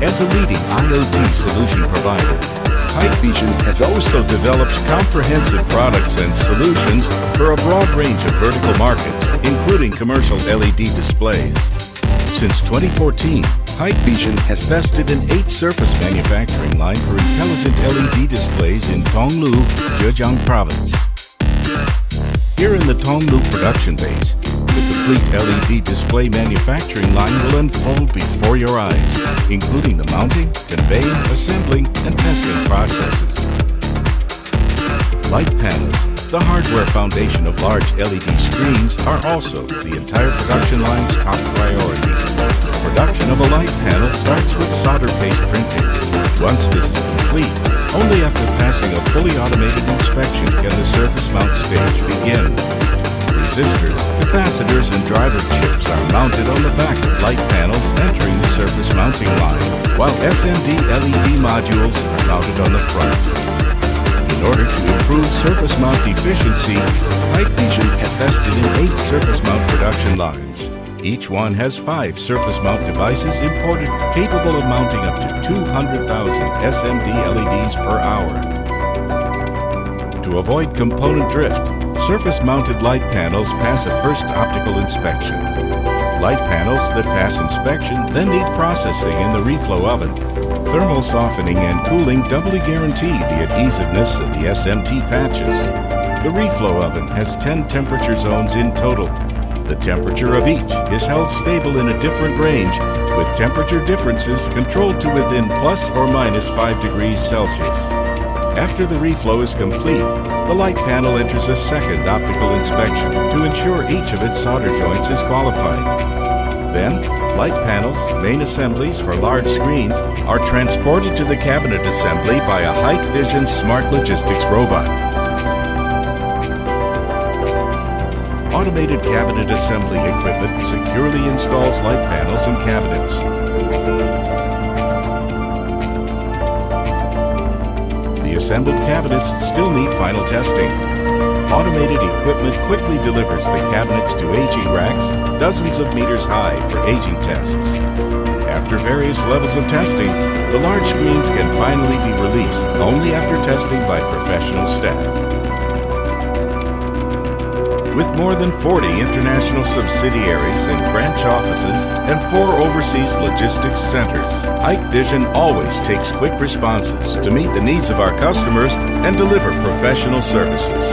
as a leading IoT solution provider. Hikvision has also developed comprehensive products and solutions for a broad range of vertical markets, including commercial LED displays. Since 2014, Hikvision has tested an 8-surface manufacturing line for intelligent LED displays in Tonglu, Zhejiang Province. Here in the Tonglu production base, the complete LED display manufacturing line will unfold before your eyes, including the mounting, conveying, assembling, and testing processes. Light panels, the hardware foundation of large LED screens, are also the entire production line's top priority. Production of a light panel starts with solder paste printing. Once this is complete, only after passing a fully automated inspection can the surface mount stage begin. Resistors, capacitors, and driver chips are mounted on the back of light panels entering the surface mounting line, while SMD LED modules are mounted on the front. In order to improve surface mount efficiency, Hikvision has tested in 8 surface mount production lines. Each one has 5 surface mount devices imported capable of mounting up to 200,000 SMD LEDs per hour. To avoid component drift, surface-mounted light panels pass a first optical inspection. Light panels that pass inspection then need processing in the reflow oven. Thermal softening and cooling doubly guarantee the adhesiveness of the SMT patches. The reflow oven has 10 temperature zones in total. The temperature of each is held stable in a different range, with temperature differences controlled to within plus or minus 5 degrees Celsius. After the reflow is complete, the light panel enters a second optical inspection to ensure each of its solder joints is qualified. Then, light panels, main assemblies for large screens, are transported to the cabinet assembly by a Hikvision smart logistics robot. Automated cabinet assembly equipment securely installs light panels in cabinets. The assembled cabinets still need final testing. Automated equipment quickly delivers the cabinets to aging racks, dozens of meters high, for aging tests. After various levels of testing, the large screens can finally be released only after testing by professional staff. With more than 40 international subsidiaries and branch offices and 4 overseas logistics centers, Hikvision always takes quick responses to meet the needs of our customers and deliver professional services.